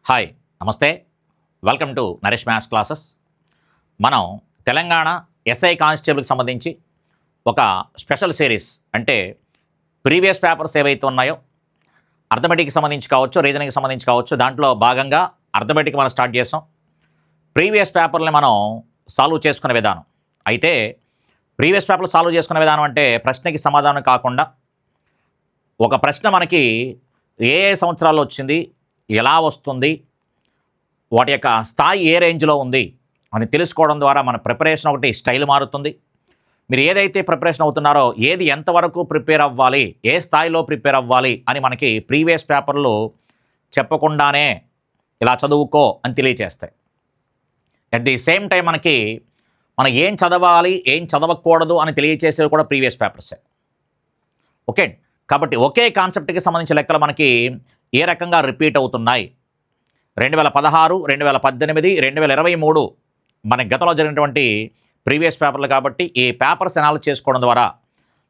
Hi నమస్తే welcome to Naresh maths classes. మనం Telangana SI కానిస్టేబుల్కి సంబంధించి ఒక స్పెషల్ సిరీస్ అంటే ప్రీవియస్ పేపర్స్ ఏవైతే ఉన్నాయో అర్థమెటిక్కి సంబంధించి కావచ్చు, రీజనింగ్కి సంబంధించి కావచ్చు, దాంట్లో భాగంగా అర్థమెటిక్ మనం స్టార్ట్ చేసాం. ప్రీవియస్ పేపర్ని మనం సాల్వ్ చేసుకునే విధానం అయితే ప్రీవియస్ పేపర్లు సాల్వ్ చేసుకునే విధానం అంటే ప్రశ్నకి సమాధానం కాకుండా ఒక ప్రశ్న మనకి ఏ ఏ సంవత్సరాల్లో వచ్చింది, ఎలా వస్తుంది, వాటి యొక్క స్థాయి ఏ రేంజ్లో ఉంది అని తెలుసుకోవడం ద్వారా మన ప్రిపరేషన్ ఒకటి స్టైల్ మారుతుంది. మీరు ఏదైతే ప్రిపరేషన్ అవుతున్నారో ఏది ఎంతవరకు ప్రిపేర్ అవ్వాలి, ఏ స్థాయిలో ప్రిపేర్ అవ్వాలి అని మనకి ప్రీవియస్ పేపర్లు చెప్పకుండానే ఇలా చదువుకో అని తెలియజేస్తాయి. అట్ ది సేమ్ టైం మనం ఏం చదవాలి, ఏం చదవకూడదు అని తెలియజేసేవి కూడా ప్రీవియస్ పేపర్సే. ఓకే, కాబట్టి ఒకే కాన్సెప్ట్కి సంబంధించిన లెక్కలు మనకి ఏ రకంగా రిపీట్ అవుతున్నాయి 2016, 2018, 2023 మన గతంలో జరిగినటువంటి ప్రీవియస్ పేపర్లు. కాబట్టి ఈ పేపర్స్ ఎనాలిసిస్ చేసుకోవడం ద్వారా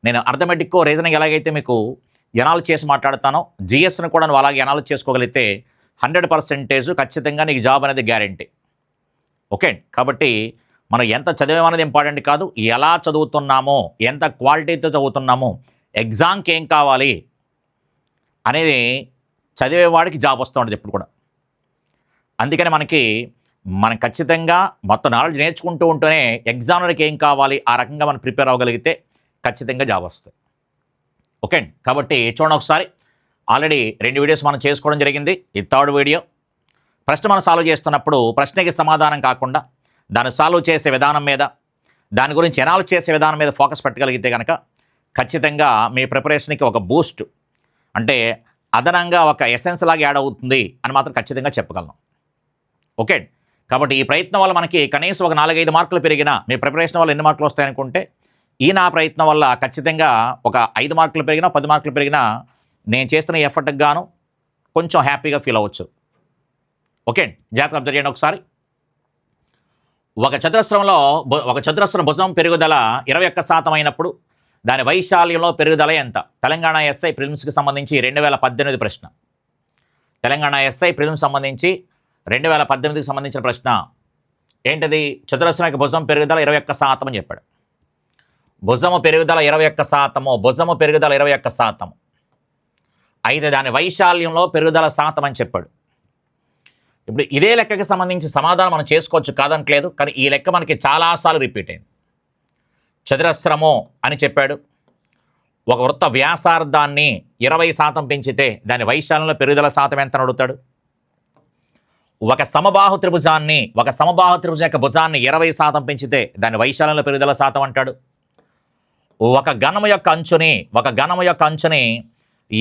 నేను అర్థమెటిక్, రీజనింగ్ ఎలాగైతే మీకు ఎనాలిసిస్ చేసి మాట్లాడతానో జిఎస్ని కూడా నువ్వు అలాగే ఎనాలిసిస్ చేసుకోగలిగితే 100% ఖచ్చితంగా నీకు జాబ్ అనేది గ్యారంటీ. ఓకే, కాబట్టి మనం ఎంత చదివామనేది ఇంపార్టెంట్ కాదు, ఎలా చదువుతున్నామో, ఎంత క్వాలిటీతో చదువుతున్నామో, ఎగ్జామ్కి ఏం కావాలి అనేది చదివేవాడికి జాబ్ వస్తూ ఉంటుంది ఎప్పుడు కూడా. అందుకని మనం ఖచ్చితంగా మొత్తం నాలెడ్జ్ నేర్చుకుంటూ ఉంటూనే ఎగ్జామ్లకి ఏం కావాలి ఆ రకంగా మనం ప్రిపేర్ అవ్వగలిగితే ఖచ్చితంగా జాబ్ వస్తుంది. ఓకే, కాబట్టి చూడండి ఒకసారి. ఆల్రెడీ 2 వీడియోస్ మనం చేసుకోవడం జరిగింది. ఈ 3rd వీడియో. ప్రశ్న మనం సాల్వ్ చేస్తున్నప్పుడు ప్రశ్నకి సమాధానం కాకుండా దాన్ని సాల్వ్ చేసే విధానం మీద, దాని గురించి ఎనాలిసిస్ చేసే విధానం మీద ఫోకస్ పెట్టగలిగితే కనుక ఖచ్చితంగా మీ ప్రిపరేషన్కి ఒక బూస్ట్ అంటే అదనంగా ఒక ఎసెన్స్ లాగా యాడ్ అవుతుంది అని మాత్రం ఖచ్చితంగా చెప్పగలను. ఓకే, కాబట్టి ఈ ప్రయత్నం వల్ల మనకి కనీసం ఒక 4-5 మార్కులు పెరిగినా, మీ ప్రిపరేషన్ వల్ల ఎన్ని మార్కులు వస్తాయనుకుంటే నా ప్రయత్నం వల్ల ఖచ్చితంగా ఒక 5 మార్కులు పెరిగినా, 10 మార్కులు పెరిగినా నేను చేస్తున్న ఎఫర్ట్కి గాను కొంచెం హ్యాపీగా ఫీల్ అవ్వచ్చు. ఓకే, జాగ్రత్తగా అబ్జర్వ్ చేయండి ఒకసారి. ఒక చతురస్రం భుజం పెరుగుదల 21% అయినప్పుడు దాని వైశాల్యంలో పెరుగుదల ఎంత? తెలంగాణ ఎస్ఐ ప్రిలిమ్స్కి సంబంధించి 2018 ప్రశ్న. తెలంగాణ ఎస్ఐ ప్రిలిమ్స్ సంబంధించి 2018కి సంబంధించిన ప్రశ్న ఏంటిది? చతురస్రానికి భుజం పెరుగుదల 21% అని చెప్పాడు. భుజము పెరుగుదల 21%, భుజము పెరుగుదల 21%. అయితే దాని వైశాల్యంలో పెరుగుదల శాతం అని చెప్పాడు. ఇప్పుడు ఇదే లెక్కకి సంబంధించి సమాధానం మనం చేసుకోవచ్చు, కాదనట్లేదు. కానీ ఈ లెక్క మనకి చాలాసార్లు రిపీట్ అయింది. చతురస్రము అని చెప్పాడు. ఒక వృత్త వ్యాసార్థాన్ని 20% పెంచితే దాని వైశాల్యంలో పెరుగుదల శాతం ఎంత అని అడుగుతాడు. ఒక సమబాహు త్రిభుజం యొక్క భుజాన్ని 20% పెంచితే దాని వైశాల్యంలో పెరుగుదల శాతం అంటాడు. ఒక ఘనము యొక్క అంచుని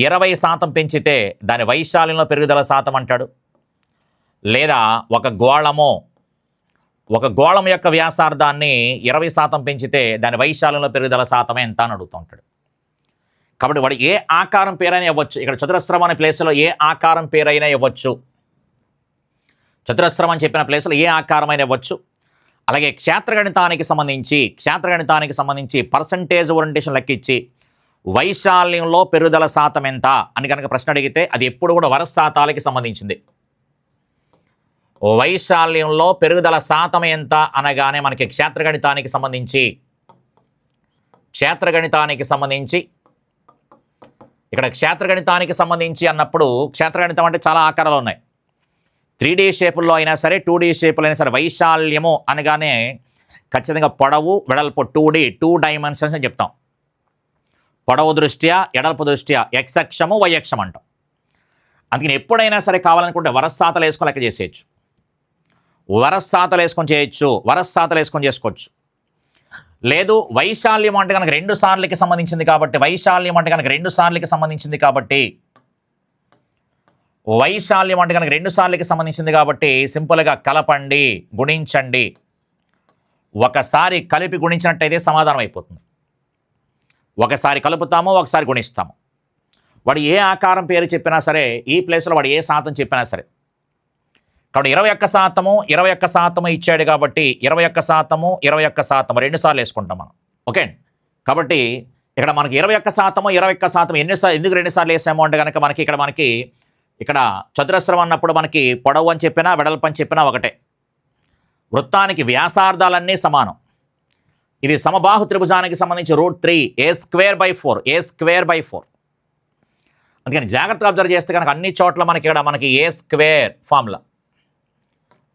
20% పెంచితే దాని వైశాల్యంలో పెరుగుదల శాతం అంటాడు. లేదా ఒక గోళం యొక్క వ్యాసార్థాన్ని 20% పెంచితే దాని వైశాల్యంలో పెరుగుదల శాతం ఎంత అని అడుగుతూ ఉంటాడు. కాబట్టి వాడు ఏ ఆకారం పేరైనా ఇవ్వచ్చు. ఇక్కడ చతురస్రం అనే ప్లేస్లో ఏ ఆకారం పేరైనా ఇవ్వచ్చు. చతురస్రం అని చెప్పిన ప్లేస్లో ఏ ఆకారమైనా ఇవ్వచ్చు. అలాగే క్షేత్రగణితానికి సంబంధించి పర్సంటేజ్ ఓరియంటేషన్ లెక్కించి వైశాల్యంలో పెరుగుదల శాతం ఎంత అని కనుక ప్రశ్న అడిగితే అది ఎప్పుడు కూడా వరుస శాతాలకి సంబంధించింది. వైశాల్యంలో పెరుగుదల శాతం ఎంత అనగానే మనకి క్షేత్రగణితానికి సంబంధించి ఇక్కడ క్షేత్రగణితానికి సంబంధించి అన్నప్పుడు క్షేత్రగణితం అంటే చాలా ఆకారాలు ఉన్నాయి. 3D షేపుల్లో అయినా సరే, 2D షేపులో అయినా సరే వైశాల్యము అనగానే ఖచ్చితంగా పొడవు, వెడల్పు 2 డైమెన్షన్స్ అని చెప్తాం. పొడవు దృష్ట్యా, ఎడల్పు దృష్ట్యా ఎక్స్ అక్షము, వై అక్షం అంటాం. అందుకని ఎప్పుడైనా సరే కావాలనుకుంటే వరస్సాతలు వేసుకొని లెక్క చేసేయచ్చు, వరస్సాతలు వేసుకొని చేసుకోవచ్చు. లేదు వైశాల్యం అంటే కనుక 2 సార్లకి సంబంధించింది కాబట్టి సింపుల్గా కలపండి, గుణించండి. ఒకసారి కలిపి గుణించినట్టయితే సమాధానం అయిపోతుంది. ఒకసారి కలుపుతాము, ఒకసారి గుణిస్తాము. వాడు ఏ ఆకారం పేరు చెప్పినా సరే, ఈ ప్లేస్లో వాడు ఏ శాతం చెప్పినా సరే. కాబట్టి 21% ఇచ్చాడు కాబట్టి 21% 2 సార్లు వేసుకుంటాం మనం. ఓకే, కాబట్టి ఇక్కడ మనకి 21% ఎందుకు 2 సార్లు వేసాము అంటే కనుక మనకి ఇక్కడ చతురస్రం అన్నప్పుడు మనకి పొడవు అని చెప్పినా వెడల్పు అని చెప్పినా ఒకటే. వృత్తానికి వ్యాసార్థాలన్నీ సమానం. ఇది సమబాహు త్రిభుజానికి సంబంధించి √3 a²/4 a²/4. అందుకని జాగ్రత్తగా అబ్జర్వ్ చేస్తే కనుక అన్ని చోట్ల మనకి ఇక్కడ మనకి a² ఫార్ములా,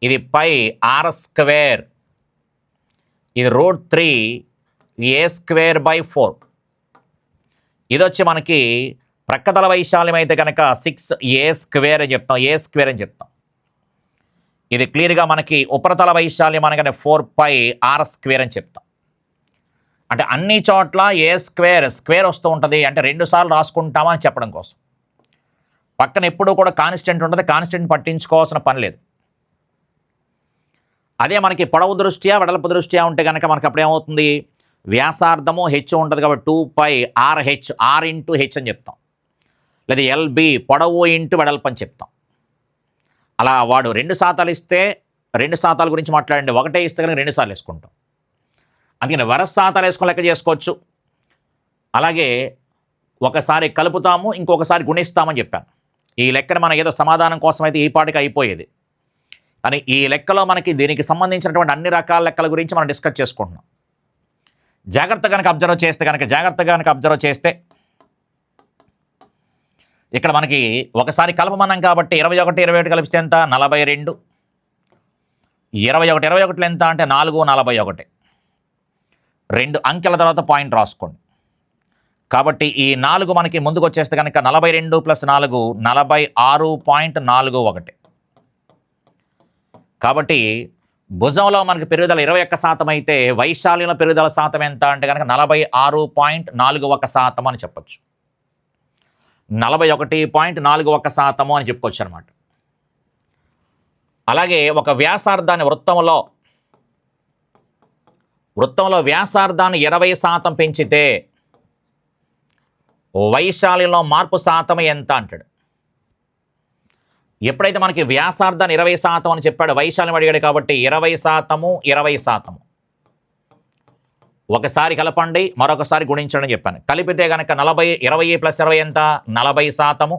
ఇది పై r², ఇది √3 a²/4. ఇది వచ్చి మనకి ప్రక్కతల వైశాల్యం అయితే కనుక 6a² అని చెప్తాం, a² అని చెప్తాం. ఇది క్లియర్గా మనకి ఉపరితల వైశాల్యం అనగానే 4πr² అని చెప్తాం. అంటే అన్ని చోట్ల a² వస్తూ ఉంటుంది. అంటే 2 సార్లు రాసుకుంటామా అని చెప్పడం కోసం. పక్కన ఎప్పుడూ కూడా కాన్స్టెంట్ ఉంటుంది, కాన్స్టెంట్ పట్టించుకోవాల్సిన పని లేదు. అదే మనకి పొడవు దృష్ట్యా వెడల్పు దృష్ట్యా ఉంటే కనుక మనకి అప్పుడు ఏమవుతుంది, వ్యాసార్థము హెచ్ ఉంటుంది కాబట్టి 2πrh, r ఇంటూ హెచ్ అని చెప్తాం. లేదా LB పొడవు ఇంటూ వెడల్పు అని చెప్తాం. అలా వాడు 2 శాతాలు ఇస్తే 2 శాతాల గురించి మాట్లాడండి, ఒకటే ఇస్తే కనుక 2 సార్లు వేసుకుంటాం. అందుకని వరస శాతాలు వేసుకొని లెక్క చేసుకోవచ్చు. అలాగే ఒకసారి కలుపుతాము, ఇంకొకసారి గుణిస్తామని చెప్పాను. ఈ లెక్కను మనం ఏదో సమాధానం కోసం అయితే ఈ పాటికి అయిపోయేది, కానీ ఈ లెక్కలో మనకి దీనికి సంబంధించినటువంటి అన్ని రకాల లెక్కల గురించి మనం డిస్కస్ చేసుకుంటున్నాం. జాగ్రత్తగా కనుక అబ్జర్వ్ చేస్తే ఇక్కడ మనకి ఒకసారి కలపమన్నాం కాబట్టి 21, 21 కలిపితే ఎంత, 42. 21, 21 ఎంత అంటే 441. 2 అంకెల తర్వాత పాయింట్ రాసుకోండి. కాబట్టి ఈ 4 మనకి ముందుకు వచ్చేస్తే కనుక 42 + 4 46.41. కాబట్టి భుజంలో మనకి పెరుగుదల 21% అయితే వైశాల్యంలో పెరుగుదల శాతం ఎంత అంటే కనుక 46.41% అని చెప్పొచ్చు. 41.41% అని చెప్పుకోవచ్చు అనమాట. అలాగే ఒక వ్యాసార్థాన్ని వృత్తంలో వ్యాసార్థాన్ని 20% పెంచితే వైశాల్యంలో మార్పు శాతం ఎంత అంటాడు. ఎప్పుడైతే మనకి వ్యాసార్థాన్ని 20% అని చెప్పాడు, వైశాల్యం అడిగాడు కాబట్టి 20%. ఒకసారి కలపండి, మరొకసారి గుణించండి అని చెప్పాను. కలిపితే కనుక 20 + 20 ఎంత, 40%.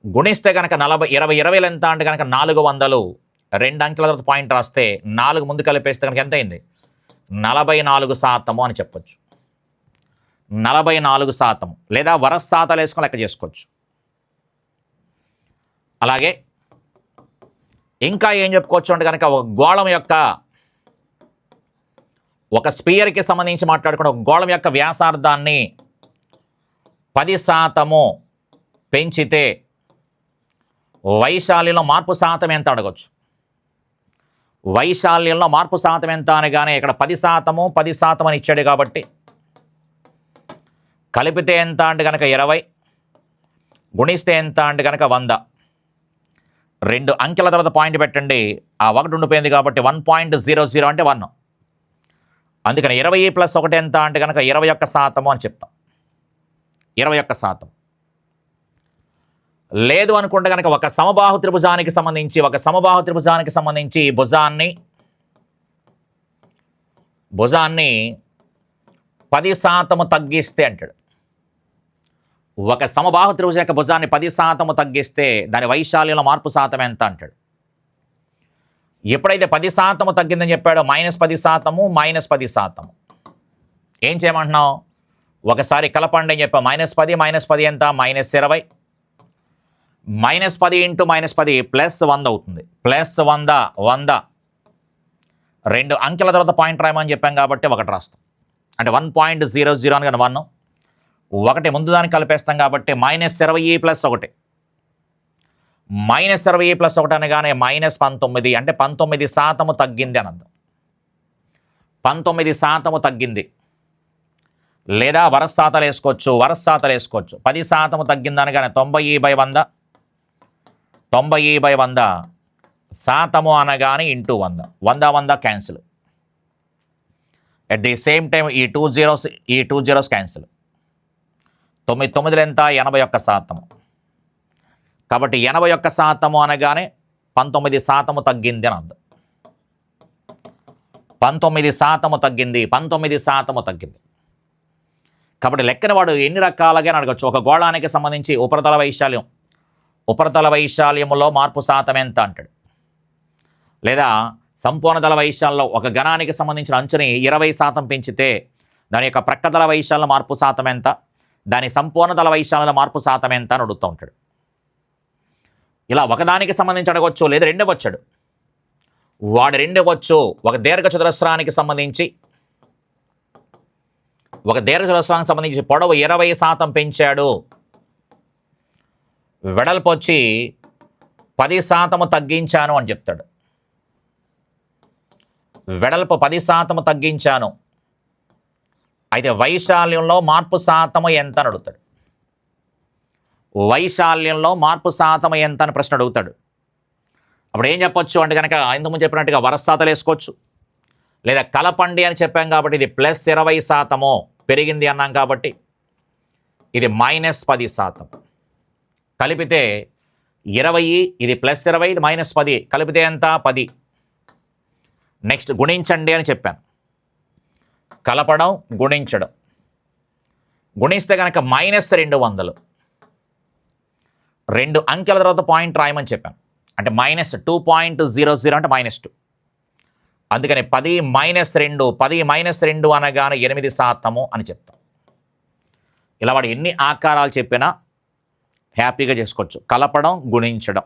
గుణిస్తే కనుక 20 ఎంత అంటే కనుక 400. 2 అంకెల తర్వాత పాయింట్ రాస్తే 4 ముందు కలిపేస్తే కనుక ఎంత అయింది, 44% అని చెప్పొచ్చు. 44%, లేదా వరస శాతాలు వేసుకొని లెక్క చేసుకోవచ్చు. అలాగే ఇంకా ఏం చెప్పుకోవచ్చు అంటే కనుక ఒక గోళం యొక్క, ఒక స్పియర్కి సంబంధించి మాట్లాడుకుంటే ఒక గోళం యొక్క వ్యాసార్థాన్ని 10% పెంచితే వైశాల్యంలో మార్పు శాతం ఎంత అడగచ్చు. వైశాల్యంలో మార్పు శాతం ఎంత అనగానే ఇక్కడ 10% అని ఇచ్చాడు కాబట్టి కలిపితే ఎంత అంటే కనుక 20, గుణిస్తే ఎంత అంటే కనుక 100. 2 అంకెల తర్వాత పాయింట్ పెట్టండి, ఆ 1 ఉండిపోయింది కాబట్టి 1.00 అంటే 1. అందుకని 20 + 1 ఎంత అంటే కనుక 21% అని చెప్తాం. 21%. లేదు అనుకుంటే కనుక ఒక సమబాహు త్రిభుజానికి సంబంధించి భుజాన్ని 10% తగ్గిస్తే అంటాడు. ఒక సమబాహు త్రిభుజం యొక్క భుజాన్ని 10% తగ్గిస్తే దాని వైశాల్యంలో మార్పు శాతం ఎంత అంటాడు. ఎప్పుడైతే 10% తగ్గిందని చెప్పాడో -10%, -10%. ఏం చేయమంటున్నావు, ఒకసారి కలపండి అని చెప్పా. -10 ఎంత, -20. -10 × -10 +100 అవుతుంది. +100. 2 అంకెల తర్వాత పాయింట్ రాయమని చెప్పాం కాబట్టి 1 రాస్తాం. అంటే 1.00 అని కానీ 1 ముందు దానికి కలిపేస్తాం కాబట్టి -20 + 1. -20 + 1 అనగానే -19, అంటే 19% తగ్గింది అని అర్థం. 19% తగ్గింది. లేదా వరస శాతాలు వేసుకోవచ్చు. 10% తగ్గింది అనగానే 90/100. 90/100 శాతము అనగానే × 100. 100 cancel. At the same time ఈ 2 zeros క్యాన్సిల్. 9 ఎంత, 81%. కాబట్టి 81% అనగానే 19% తగ్గింది అని అర్థం. 19% తగ్గింది. కాబట్టి లెక్కన వాడు ఎన్ని రకాలుగా అడగచ్చు. ఒక గోళానికి సంబంధించి ఉపరితల వైశాల్యం ఉపరితల వైశాల్యములో మార్పు శాతం ఎంత అంటాడు. లేదా సంపూర్ణతల వైశాల్యంలో ఒక ఘనానికి సంబంధించిన అంచుని 20% పెంచితే దాని యొక్క ప్రక్కతల వైశాల్య మార్పు శాతం ఎంత, దాని సంపూర్ణతల వైశాల్యంలో మార్పు శాతం ఎంత అని అడుగుతూ ఉంటాడు. ఇలా ఒకదానికి సంబంధించి అడగవచ్చు, లేదా రెండు వచ్చాడు. వాడు రెండు ఇవ్వచ్చు. ఒక దీర్ఘచతురస్రానికి సంబంధించి పొడవు 20% పెంచాడు, వెడల్పు వచ్చి 10% తగ్గించాను అని చెప్తాడు. వెడల్పు 10% తగ్గించాను, అయితే వైశాల్యంలో మార్పు శాతము ఎంత అని అడుగుతాడు. వైశాల్యంలో మార్పు శాతం ఎంత అని ప్రశ్న అడుగుతాడు. అప్పుడు ఏం చెప్పొచ్చు అంటే కనుక ఇంతకుముందు చెప్పినట్టుగా వరస శాతాలు వేసుకోవచ్చు, లేదా కలపండి అని చెప్పాం కాబట్టి ఇది +20% పెరిగింది అన్నాం కాబట్టి ఇది -10%. కలిపితే 20, ఇది +20, ఇది -10, కలిపితే ఎంత 10. నెక్స్ట్ గుణించండి అని చెప్పాను. కలపడం, గుణించడం. గుణిస్తే కనుక -200, 2 అంకెల తర్వాత పాయింట్ రాయమని చెప్పాను. అంటే -2.00 అంటే -2. అందుకని 10 - 2 అనగానే 8% అని చెప్తాం. ఇలా వాడు ఎన్ని ఆకారాలు చెప్పినా హ్యాపీగా చేసుకోవచ్చు. కలపడం, గుణించడం.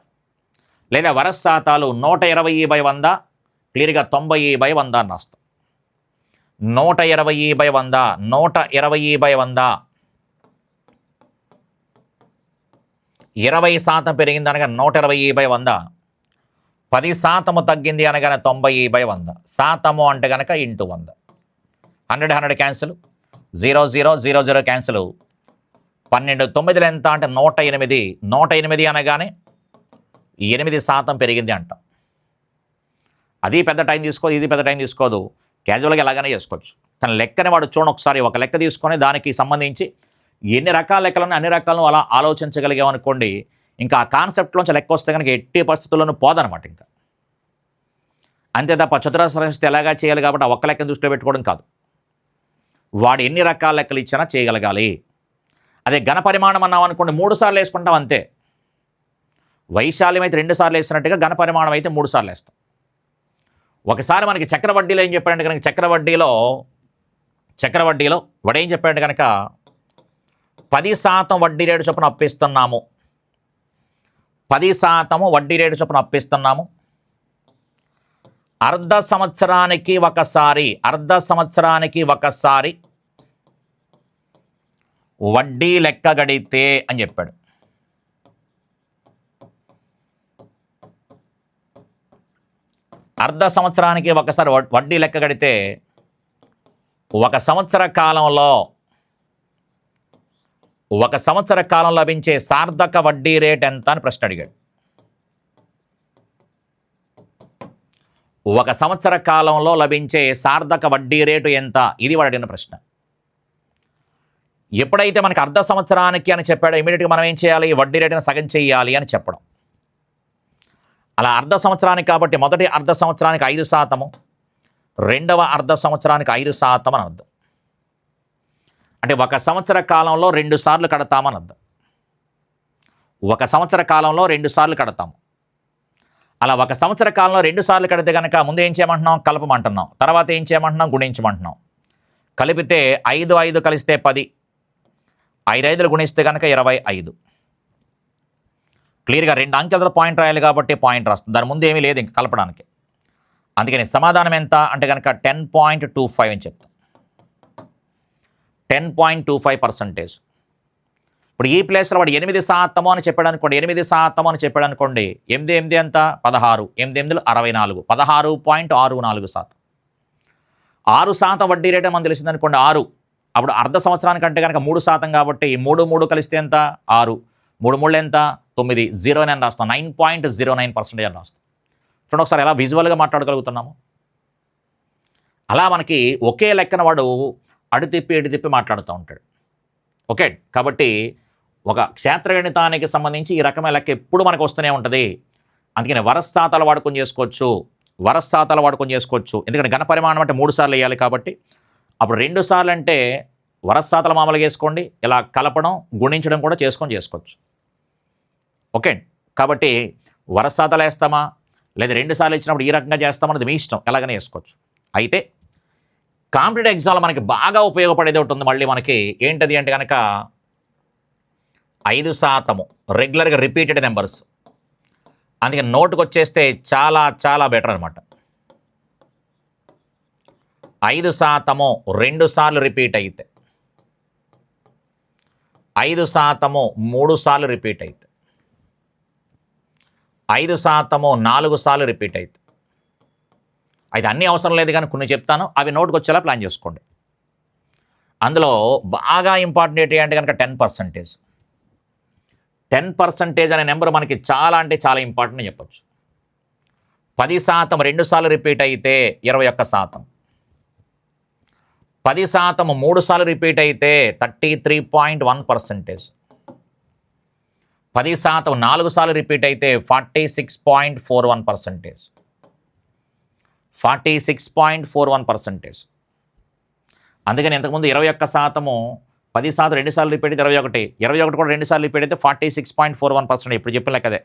లేదా వరస శాతాలు 120/100 క్లియర్గా 90/100 అని రాస్తాం. 120/100, 120/100, 20% పెరిగింది అనగా 120/100, 10% తగ్గింది అనగానే 90/100. శాతము అంటే కనుక × 100. 100 క్యాన్సిల్, 00 క్యాన్సిల్. 12 9 ఎంత అంటే 108. 108 అనగానే 8% పెరిగింది అంటాం. అది పెద్ద టైం తీసుకోదు, ఇది పెద్ద టైం తీసుకోదు. క్యాజువల్గా ఎలాగైనా చేసుకోవచ్చు. కానీ లెక్కని వాడు చూడండి ఒకసారి, ఒక లెక్క తీసుకొని దానికి సంబంధించి ఎన్ని రకాల లెక్కలను అన్ని రకాలను అలా ఆలోచించగలిగామనుకోండి, ఇంకా ఆ కాన్సెప్ట్లోంచి లెక్క వస్తే కనుక ఎట్టి పరిస్థితుల్లోనూ పోదనమాట. ఇంకా అంతే తప్ప చతురస్రస్థ ఎలాగా చేయాలి కాబట్టి ఆ ఒక్క లెక్కను దృష్టిలో పెట్టుకోవడం కాదు. వాడు ఎన్ని రకాల లెక్కలు ఇచ్చినా చేయగలగాలి. అదే ఘన పరిమాణం అన్నాం అనుకోండి, 3 సార్లు వేసుకుంటాం అంతే. వైశాల్యం అయితే 2 సార్లు వేసినట్టుగా ఘన పరిమాణం అయితే 3 సార్లు వేస్తాం. ఒకసారి మనకి చక్రవడ్డీలో ఏం చెప్పాడంటే కనుక చక్రవడ్డీలో వాడు ఏం చెప్పాడంటే కనుక 10% వడ్డీ రేటు చొప్పున అప్పిస్తున్నాము. 10% వడ్డీ రేటు చొప్పున అప్పిస్తున్నాము. అర్ధ సంవత్సరానికి ఒకసారి వడ్డీ లెక్క గడితే అని చెప్పాడు. అర్ధ సంవత్సరానికి ఒకసారి వడ్డీ లెక్క గడితే 1 సంవత్సర కాలం లభించే సార్థక వడ్డీ రేట్ ఎంత అని ప్రశ్న అడిగాడు. 1 సంవత్సర కాలంలో లభించే సార్థక వడ్డీ రేటు ఎంత, ఇది వాడు అడిగిన ప్రశ్న. ఎప్పుడైతే మనకి అర్ధ సంవత్సరానికి అని చెప్పాడో ఇమీడియట్గా మనం ఏం చేయాలి, వడ్డీ రేటును సగం చేయాలి అని చెప్పడం. అలా అర్ధ సంవత్సరానికి కాబట్టి మొదటి అర్ధ సంవత్సరానికి 5%, రెండవ అర్ధ సంవత్సరానికి 5% అని అర్థం. అంటే 1 సంవత్సర కాలంలో 2 సార్లు కడతామని అర్థం. 1 సంవత్సర కాలంలో 2 సార్లు కడతాము. అలా 1 సంవత్సర కాలంలో 2 సార్లు కడితే కనుక ముందు ఏం చేయమంటున్నాం, కలపమంటున్నాం. తర్వాత ఏం చేయమంటున్నాం, గుణించమంటున్నాం. కలిపితే 5 5 కలిస్తే 10, 5 5 గుణిస్తే కనుక 25. క్లియర్గా 2 అంకెలతో పాయింట్ రాయాలి కాబట్టి పాయింట్ రాస్తుంది. దాని ముందు ఏమీ లేదు ఇంక కలపడానికి. అందుకని సమాధానం ఎంత అంటే కనుక 10.25 అని చెప్తాం. 10.25%. ఇప్పుడు ఈ ప్లేస్లో వాడు 8% అని చెప్పాడు అనుకోండి, 8% అని చెప్పాడు అనుకోండి, 8 ఎంత 16, 8 64, 16.64%. 6% వడ్డీ రేటే మనం తెలిసింది అనుకోండి, 6. అప్పుడు అర్ధ సంవత్సరానికంటే కనుక 3% కాబట్టి 3 కలిస్తే ఎంత 6, 3 ఎంత 9, 0 అని రాస్తాం. 9.09% అని రాస్తాం. చూడండి ఒకసారి ఎలా విజువల్గా మాట్లాడగలుగుతున్నాము. అలా మనకి ఒకే లెక్కన వాడు అడు తిప్పి మాట్లాడుతూ ఉంటాడు. ఓకే, కాబట్టి ఒక క్షేత్రగణితానికి సంబంధించి ఈ రకమైన లెక్క ఎప్పుడు మనకు వస్తూనే ఉంటుంది. అందుకని వరస శాతాలు వాడుకొని చేసుకోవచ్చు. ఎందుకంటే ఘన పరిమాణం అంటే 3 సార్లు వేయాలి కాబట్టి అప్పుడు 2 సార్లు అంటే వరస శాతాలు మామూలుగా వేసుకోండి. ఇలా కలపడం, గుణించడం కూడా చేసుకోవచ్చు. ఓకే. కాబట్టి వరుస శాతాలు వేస్తామా లేదా 2 సార్లు ఇచ్చినప్పుడు ఈ రకంగా చేస్తామన్నది మీ ఇష్టం, ఎలాగనే వేసుకోవచ్చు. అయితే కాంపిటేటివ్ ఎగ్జామ్లో మనకి బాగా ఉపయోగపడేది ఒకటి ఉంది మళ్ళీ మనకి. ఏంటది అంటే కనుక 5% రెగ్యులర్గా రిపీటెడ్ నెంబర్స్. అందుకే నోటుకు వచ్చేస్తే చాలా చాలా బెటర్ అనమాట. 5% 2 సార్లు రిపీట్ అయితే, 5% 3 సార్లు రిపీట్ అయితే, 5% 4 సార్లు రిపీట్ అయితే. అయితే అన్నీ అవసరం లేదు కానీ కొన్ని చెప్తాను, అవి నోటుకు వచ్చేలా ప్లాన్ చేసుకోండి. అందులో బాగా ఇంపార్టెంట్ ఏంటి అంటే కనుక 10%. 10% అనే నెంబర్ మనకి చాలా అంటే చాలా ఇంపార్టెంట్ అని చెప్పొచ్చు. 10% 2 సార్లు రిపీట్ అయితే 21%. 10% 3 సార్లు రిపీట్ అయితే 33.1%. 10% 4 సార్లు రిపీట్ అయితే 46.41%. 46.41%. అందుకని ఇంతకుముందు 21%, 10% 2 సార్లు రిపీట్ అయితే 21, 21 కూడా 2 సార్లు రిపీట్ అయితే 46.41%. ఇప్పుడు చెప్పిన లెక్క అదే.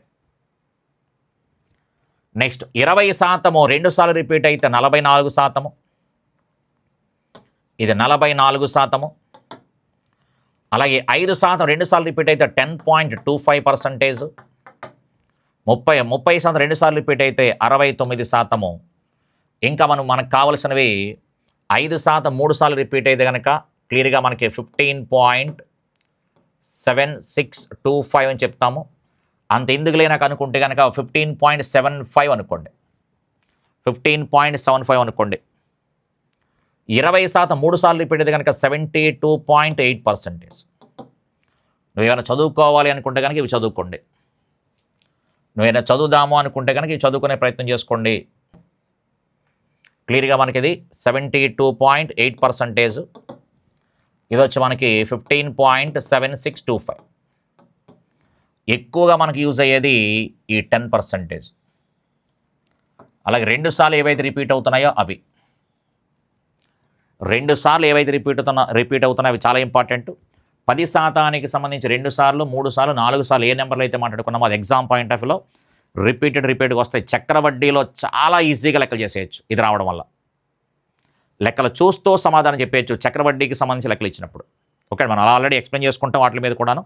నెక్స్ట్ 20% 2 సార్లు రిపీట్ అయితే 44%. ఇది 44%. అలాగే 5% 2 సార్లు రిపీట్ అయితే 10.25%. 30% 2 సార్లు రిపీట్ అయితే 69%. ఇంకా మనకు కావలసినవి 5% 3 సార్లు రిపీట్ అయితే కనుక క్లియర్గా మనకి 15.7625 అని చెప్తాము. అంత ఎందుకు లేనాక అనుకుంటే కనుక 15.75 అనుకోండి, 15.75 అనుకోండి. 20% 3 సార్లు రిపీట్ అయితే కనుక 72.8%. నువ్వేమైనా చదువుకోవాలి అనుకుంటే కనుక ఇవి చదువుకోండి. నువ్వేమైనా చదువుదాము అనుకుంటే కనుక ఇవి చదువుకునే ప్రయత్నం చేసుకోండి. క్లియర్గా మనకి ఇది 72.8%. ఇది వచ్చి మనకి 15.7625. ఎక్కువగా మనకి యూజ్ అయ్యేది ఈ 10%. అలాగే 2 సార్లు ఏవైతే రిపీట్ అవుతున్నాయో అవి, 2 సార్లు ఏవైతే రిపీట్ అవుతున్నాయో అవి చాలా ఇంపార్టెంట్. 10% సంబంధించి 2 సార్లు, 3 సార్లు, 4 సార్లు ఏ నెంబర్లు అయితే మాట్లాడుకున్నామో అది ఎగ్జామ్ పాయింట్ ఆఫ్ వ్యూలో రిపీటెడ్గా వస్తాయి. చక్రవడ్డీలో చాలా ఈజీగా లెక్కలు చేసేయచ్చు ఇది రావడం వల్ల. లెక్కలు చూస్తూ సమాధానం చెప్పేయచ్చు చక్రవడ్డీకి సంబంధించి లెక్కలు ఇచ్చినప్పుడు. ఓకే, మనం ఆల్రెడీ ఎక్స్ప్లెయిన్ చేసుకుంటాం వాటి మీద కూడాను.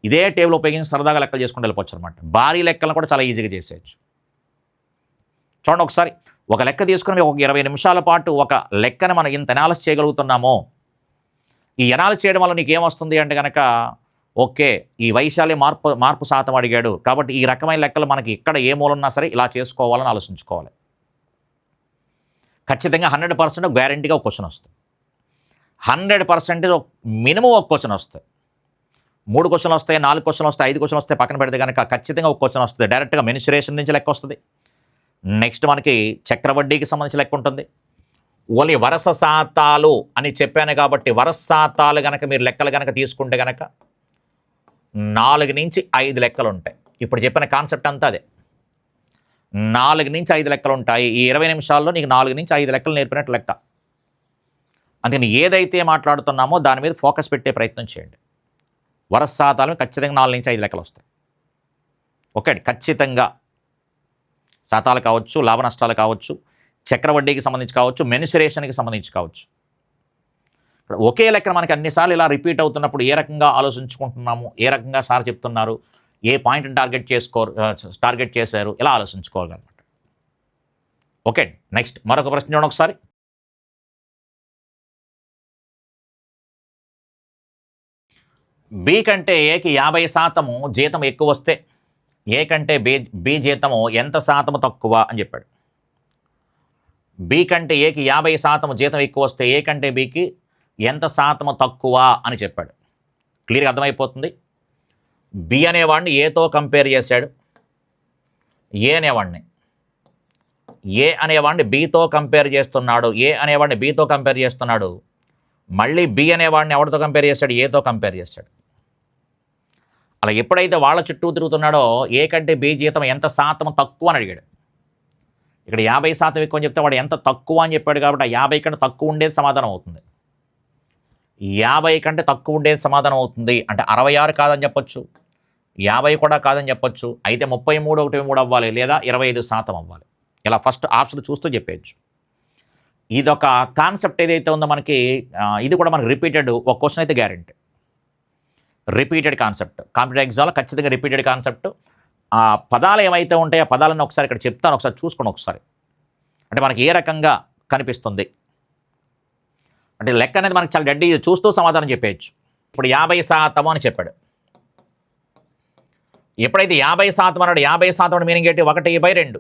ఇదే టేబుల్ ఉపయోగించి సరదాగా లెక్కలు చేసుకుంటూ వెళ్ళిపోవచ్చు అనమాట. భారీ లెక్కలను కూడా చాలా ఈజీగా చేసేయచ్చు. చూడండి ఒకసారి, ఒక లెక్క తీసుకుని ఒక 20 నిమిషాల పాటు ఒక లెక్కని మనం ఇంత అనాలిసిస్ చేయగలుగుతున్నామో, ఈ అనాలిసిస్ చేయడం వల్ల నీకు ఏమొస్తుంది అంటే కనుక, ఓకే ఈ వైశాలి మార్పు శాతం అడిగాడు కాబట్టి ఈ రకమైన లెక్కలు మనకి ఇక్కడ ఏ మూలన్నా సరే ఇలా చేసుకోవాలని ఆలోచించుకోవాలి. ఖచ్చితంగా 100% గ్యారంటీగా ఒక క్వశ్చన్ వస్తుంది. 100% మినిమం ఒక క్వశ్చన్ వస్తుంది. 3 క్వశ్చన్లు వస్తాయి, 4 క్వశ్చన్లు వస్తాయి, 5 క్వశ్చన్లు వస్తాయి పక్కన పెడితే కనుక ఖచ్చితంగా ఒక క్వశ్చన్ వస్తుంది. డైరెక్ట్గా మెన్సురేషన్ నుంచి లెక్క వస్తుంది. నెక్స్ట్ మనకి చక్రవడ్డీకి సంబంధించి లెక్క ఉంటుంది. ఓన్లీ వరుస శాతాలు అని చెప్పాను కాబట్టి వరుస శాతాలు కనుక మీరు లెక్కలు కనుక తీసుకుంటే కనుక 4 నుంచి 5 లెక్కలు ఉంటాయి. ఇప్పుడు చెప్పిన కాన్సెప్ట్ అంతా అదే. 4 నుంచి 5 లెక్కలు ఉంటాయి. ఈ 20 నిమిషాల్లో నీకు 4 నుంచి 5 లెక్కలు నేర్పినట్టు లెక్క. అందుకని ఏదైతే మాట్లాడుతున్నామో దాని మీద ఫోకస్ పెట్టే ప్రయత్నం చేయండి. వరుస శాతాలు ఖచ్చితంగా 4 నుంచి 5 లెక్కలు వస్తాయి. ఓకే, ఖచ్చితంగా శాతాలు కావచ్చు, లాభ నష్టాలు కావచ్చు, చక్రవడ్డీకి సంబంధించి కావచ్చు, మెన్సురేషన్కి సంబంధించి కావచ్చు. ఒకే లెక్కన మనకి అన్నిసార్లు ఇలా రిపీట్ అవుతున్నప్పుడు ఏ రకంగా ఆలోచించుకుంటున్నాము, ఏ రకంగా సార్ చెప్తున్నారు, ఏ పాయింట్ని టార్గెట్ చేశారు, ఇలా ఆలోచించుకోవాలన్నమాట. ఓకే, నెక్స్ట్ మరొక ప్రశ్న చూడండి ఒకసారి. బి కంటే ఏకి 50% జీతం ఎక్కువ వస్తే ఏ కంటే బి జీతము ఎంత శాతము తక్కువ అని చెప్పాడు. బి కంటే ఏకి 50% జీతం ఎక్కువ వస్తే ఏ కంటే బికి ఎంత శాతము తక్కువ అని చెప్పాడు. క్లియర్గా అర్థమైపోతుంది. బి అనేవాడిని ఏతో కంపేర్ చేశాడు, ఏ అనేవాడిని బితో కంపేర్ చేస్తున్నాడు, ఏ అనేవాడిని బితో కంపేర్ చేస్తున్నాడు. మళ్ళీ బి అనేవాడిని ఎవరితో కంపేర్ చేశాడు, ఏతో కంపేర్ చేశాడు. అలా ఎప్పుడైతే వాళ్ళ చుట్టూ తిరుగుతున్నాడో ఏ కంటే బి జీతం ఎంత శాతం తక్కువ అని అడిగాడు. ఇక్కడ 50% ఎక్కువ అని చెప్తే వాడు ఎంత తక్కువ అని చెప్పాడు కాబట్టి ఆ 50 కంటే తక్కువ ఉండేది సమాధానం అవుతుంది. 50 కంటే తక్కువ ఉండేది సమాధానం అవుతుంది అంటే 66 కాదని చెప్పొచ్చు, 50 కూడా కాదని చెప్పొచ్చు. అయితే 33.3 అవ్వాలి, లేదా 25% అవ్వాలి. ఇలా ఫస్ట్ ఆప్షన్ చూస్తూ చెప్పేయచ్చు. ఇదొక కాన్సెప్ట్ ఏదైతే ఉందో మనకి, ఇది కూడా మనకి రిపీటెడ్ ఒక క్వశ్చన్ అయితే గ్యారెంటీ. రిపీటెడ్ కాన్సెప్ట్ కాంపిటేటివ్ ఎగ్జామ్లో ఖచ్చితంగా రిపీటెడ్ కాన్సెప్ట్. ఆ పదాలు ఏమైతే ఉంటాయో ఆ పదాలను ఒకసారి ఇక్కడ చెప్తాను, ఒకసారి చూసుకోండి. ఒకసారి అంటే మనకి ఏ రకంగా కనిపిస్తుంది అంటే లెక్క అనేది మనకి చాలా డెడ్డీ, చూస్తూ సమాధానం చెప్పేయచ్చు. ఇప్పుడు 50% అని చెప్పాడు. ఎప్పుడైతే 50% అన్నాడు, 50% మీనింగ్ ఏంటి? 1/2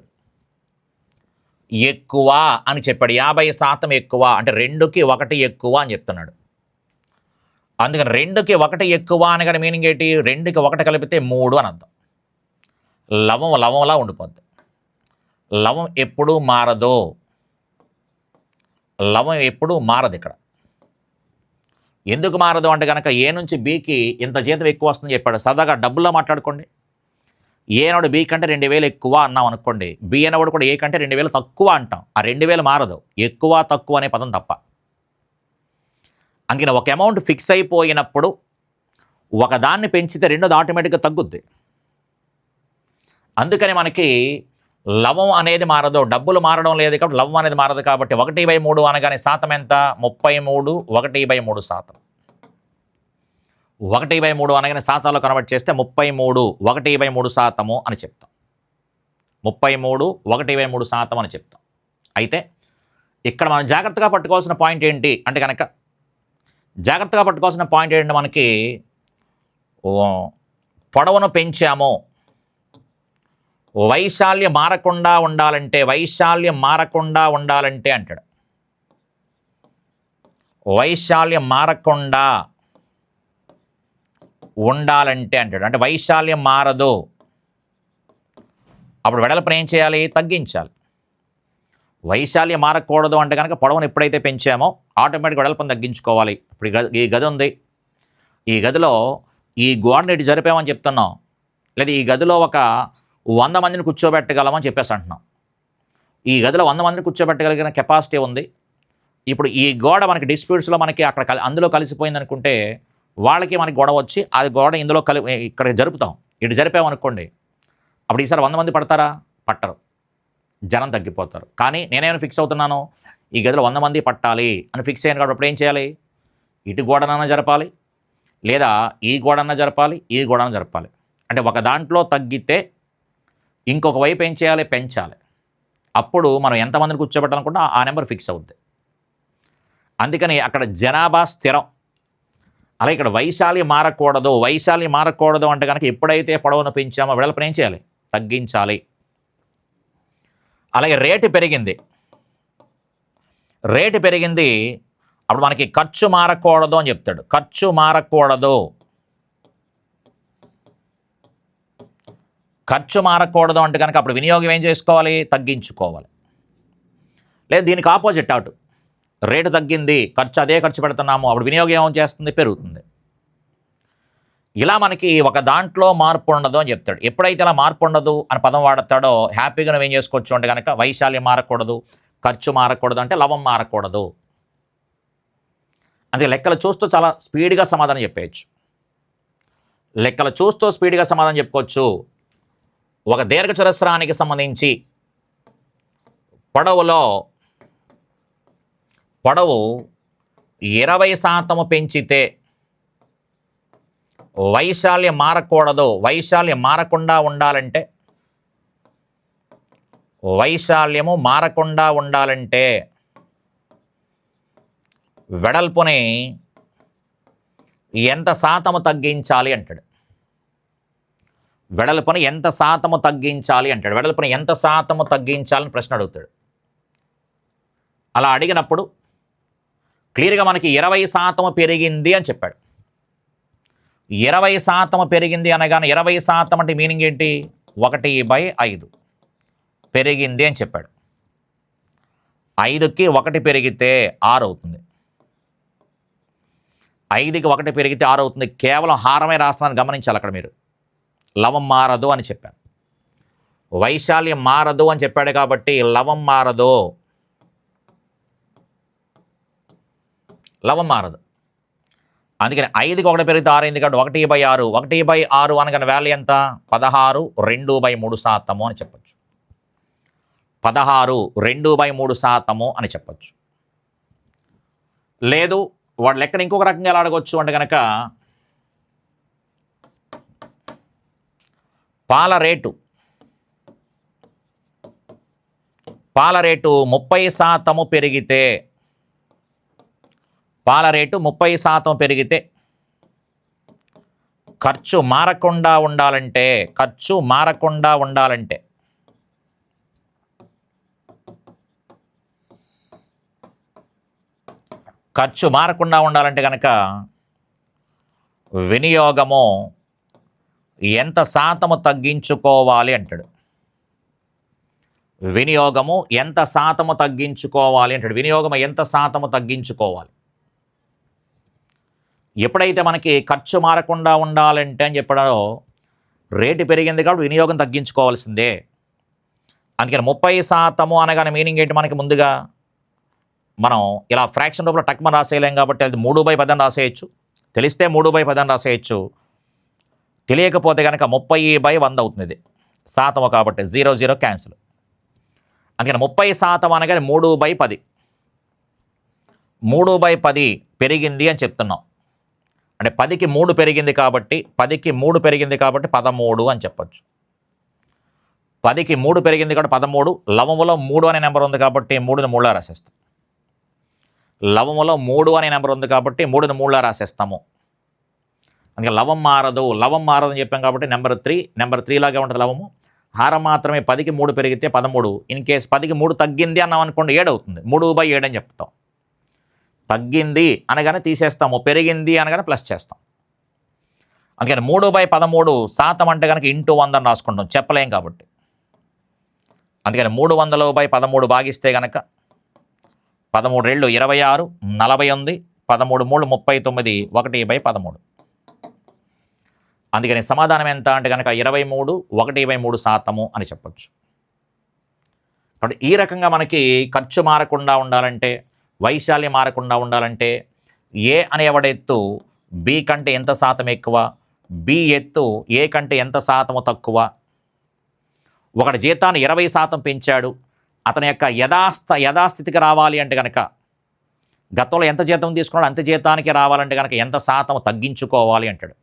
ఎక్కువ అని చెప్పాడు. 50% ఎక్కువ అంటే 2కి 1 ఎక్కువ అని చెప్తున్నాడు. అందుకని 2కి 1 ఎక్కువ అనగానే మీనింగ్ ఏంటి? 2కి 1 కలిపితే 3 అని అర్థం. లవంలా ఉండిపోద్ది. లవం ఎప్పుడూ మారదు. లవం ఎప్పుడూ మారదు. ఇక్కడ ఎందుకు మారదు అంటే కనుక ఏ నుంచి బీకి ఇంత జీతం ఎక్కువ వస్తుందని చెప్పాడు. సరదాగా డబ్బుల్లో మాట్లాడుకోండి. ఏ అన్నాడు బీ కంటే 2000 ఎక్కువ అన్నాం అనుకోండి, బి అనేవాడు కూడా ఏ కంటే 2000 తక్కువ అంటాం. ఆ 2000 మారదు, ఎక్కువ తక్కువ అనే పదం తప్ప. అందుకని ఒక అమౌంట్ ఫిక్స్ అయిపోయినప్పుడు ఒకదాన్ని పెంచితే రెండోది ఆటోమేటిక్గా తగ్గుద్ది. అందుకని మనకి లవం అనేది మారదు, డబ్బులు మారడం లేదు కాబట్టి లవం అనేది మారదు. కాబట్టి 1/3 అనగానే శాతం ఎంత? 33 1/3%. 1/3 అనగానే శాతాల్లో కన్వర్ట్ చేస్తే 33 1/3% అని చెప్తాం. 33 1/3% అని చెప్తాం. అయితే ఇక్కడ మనం జాగ్రత్తగా పట్టుకోవాల్సిన పాయింట్ ఏంటి అంటే కనుక, జాగ్రత్తగా పట్టుకోవాల్సిన పాయింట్ ఏంటంటే మనకి పొడవును పెంచాము, వైశాల్యం మారకుండా ఉండాలంటే, వైశాల్యం మారకుండా ఉండాలంటే అంటాడు. వైశాల్యం మారకుండా ఉండాలంటే అంటాడు. అంటే వైశాల్యం మారదు, అప్పుడు వెడల్పును ఏం చేయాలి? తగ్గించాలి. వైశాల్యం మారకూడదు అంటే కనుక పొడవును ఎప్పుడైతే పెంచామో ఆటోమేటిక్ వెడల్పును తగ్గించుకోవాలి. ఇప్పుడు ఈ గది ఉంది, ఈ గదిలో ఈ గోడని ఇటు జరిపామని చెప్తున్నాం, లేదా ఈ గదిలో ఒక 100 మందిని కూర్చోబెట్టగలమని చెప్పేసి అంటున్నాం. ఈ గదిలో 100 మందిని కూర్చోబెట్టగలిగిన కెపాసిటీ ఉంది. ఇప్పుడు ఈ గోడ మనకి డిస్ప్యూట్స్లో మనకి అక్కడ అందులో కలిసిపోయింది అనుకుంటే వాళ్ళకి మనకి గొడవ వచ్చి అది గోడ ఇందులో ఇక్కడ జరుపుతాం, ఇటు జరిపామనుకోండి, అప్పుడు ఈసారి 100 మంది పడతారా? పట్టరు, జనం తగ్గిపోతారు. కానీ నేనేమైనా ఫిక్స్ అవుతున్నాను, ఈ గదిలో 100 మంది పట్టాలి అని ఫిక్స్ అయ్యాను కాబట్టి అప్పుడు ఏం చేయాలి? ఇటు గోడనన్నా జరపాలి, లేదా ఈ గోడన్నా జరపాలి, ఈ గోడన జరపాలి. అంటే ఒక దాంట్లో తగ్గితే ఇంకొక వైపు ఏం చేయాలి? పెంచాలి. అప్పుడు మనం ఎంతమందిని కూర్చోబెట్టాలనుకుంటే ఆ నెంబర్ ఫిక్స్ అవుద్ది. అందుకని అక్కడ జనాభా స్థిరం. అలాగే ఇక్కడ వైశాల్యం మారకూడదు. వైశాల్యం మారకూడదు అంటే కనుక ఎప్పుడైతే పొడవును పెంచామో వెడల్పును ఏం చేయాలి? తగ్గించాలి. అలాగే రేటు పెరిగింది, రేటు పెరిగింది, అప్పుడు మనకి ఖర్చు మారకూడదు అని చెప్తాడు. ఖర్చు మారకూడదు, ఖర్చు మారకూడదు అంటే కనుక అప్పుడు వినియోగం ఏం చేసుకోవాలి? తగ్గించుకోవాలి. లేదు దీనికి ఆపోజిట్ అటు, రేటు తగ్గింది, అదే ఖర్చు పెడుతున్నాము, అప్పుడు వినియోగం ఏం చేస్తుంది? పెరుగుతుంది. ఇలా మనకి ఒక దాంట్లో మార్పు ఉండదు అని చెప్తాడు. ఎప్పుడైతే ఇలా మార్పు ఉండదు అని పదం వాడతాడో హ్యాపీగా నువ్వు ఏం చేసుకోవచ్చు అంటే కనుక వైశాల్యం మారకూడదు, ఖర్చు మారకూడదు, అంటే లవం మారకూడదు. అందుకే లెక్కలు చూస్తూ చాలా స్పీడ్గా సమాధానం చెప్పేయచ్చు. లెక్కలు చూస్తూ స్పీడ్గా సమాధానం చెప్పుకోవచ్చు. ఒక దీర్ఘచతురస్రానికి సంబంధించి పొడవు 20% పెంచితే వైశాల్యం మారకూడదు, వైశాల్యం మారకుండా ఉండాలంటే, వైశాల్యము మారకుండా ఉండాలంటే వెడల్పుని ఎంత శాతము తగ్గించాలి అంటాడు. వెడల్పుని ఎంత శాతము తగ్గించాలి అంటాడు. వెడల్పుని ఎంత శాతము తగ్గించాలని ప్రశ్న అడుగుతాడు. అలా అడిగినప్పుడు క్లియర్గా మనకి 20% పెరిగింది అని చెప్పాడు. 20% పెరిగింది అనగానే 20% అంటే మీనింగ్ ఏంటి? 1/5 పెరిగింది అని చెప్పాడు. 5కి 1 పెరిగితే 6 అవుతుంది. 5కి 1 పెరిగితే 6 అవుతుంది. కేవలం హారమే రాస్తున్నాను, గమనించాలి. అక్కడ మీరు లవం మారదు అని చెప్పాను, వైశాల్యం మారదు అని చెప్పాడు కాబట్టి లవం మారదు, లవం మారదు. అందుకని 5కి 1 పెరిగితే 6 అయింది కాబట్టి 1/6. 1/6 అనగానే వాల్యూ ఎంత? 16 2/3% అని చెప్పచ్చు. 16 2/3% అని చెప్పచ్చు. లేదు వాడు లెక్కను ఇంకొక రకంగా ఎలా అడగవచ్చు అంటే కనుక పాల రేటు 30% పెరిగితే పాల రేటు 30% పెరిగితే ఖర్చు మారకుండా ఉండాలంటే కనుక వినియోగము ఎంత శాతము తగ్గించుకోవాలి అంటాడు. వినియోగం ఎంత శాతము తగ్గించుకోవాలి. ఎప్పుడైతే మనకి ఖర్చు మారకుండా ఉండాలంటే అని చెప్పడో రేటు పెరిగింది కాబట్టి వినియోగం తగ్గించుకోవాల్సిందే. అందుకని 30% అనగానే మీనింగ్ ఏంటి? మనకి ముందుగా మనం ఇలా ఫ్రాక్షన్ రూపంలో టక్మని రాసేయలేం కాబట్టి అది 3/10 అని రాసేయచ్చు. తెలిస్తే 3/10 అని రాసేయచ్చు. తెలియకపోతే కనుక 30/100 అవుతుంది శాతము కాబట్టి 0 క్యాన్సిల్. అందుకని 30% అనగానే 3/10 పెరిగింది అని చెప్తున్నాం. అంటే 10కి 3 పెరిగింది కాబట్టి 13 అని చెప్పచ్చు. 10కి 3 పెరిగింది కాబట్టి 13. లవములో 3 అనే నెంబర్ ఉంది కాబట్టి 3ని 3లా రాసేస్తాం. లవములో 3 అనే నెంబర్ ఉంది కాబట్టి 3ని 3లా రాసేస్తాము. అందుకే లవం మారదు అని చెప్పాం కాబట్టి నెంబర్ 3 లాగే ఉంటుంది లవము. హారం మాత్రమే 10కి 3 పెరిగితే 13. ఇన్ కేస్ 10కి 3 తగ్గింది అన్నాం అనుకోండి 7 అవుతుంది. 3/7 అని చెప్తాం. తగ్గింది అనగానే తీసేస్తాము, పెరిగింది అనగానే ప్లస్ చేస్తాం. అందుకని 3/13% అంటే కనుక ఇంటూ 100 అని రాసుకుంటాం, చెప్పలేం కాబట్టి. అందుకని 300/13 భాగిస్తే కనుక 13 2 26 41 13 3 39 1/13. అందుకని సమాధానం ఎంత అంటే కనుక 23 1/3% అని చెప్పచ్చు. కాబట్టి ఈ రకంగా మనకి ఖర్చు మారకుండా ఉండాలంటే, వైశాల్యం మారకుండా ఉండాలంటే ఏ అనేవాడి ఎత్తు బి కంటే ఎంత శాతం ఎక్కువ, బి ఎత్తు ఏ కంటే ఎంత శాతము తక్కువ. ఒకటి జీతాన్ని 20% పెంచాడు, అతని యొక్క యథాస్థితికి రావాలి అంటే కనుక గతంలో ఎంత జీతం తీసుకున్నాడు అంత జీతానికి రావాలంటే కనుక ఎంత శాతం తగ్గించుకోవాలి అంటాడు.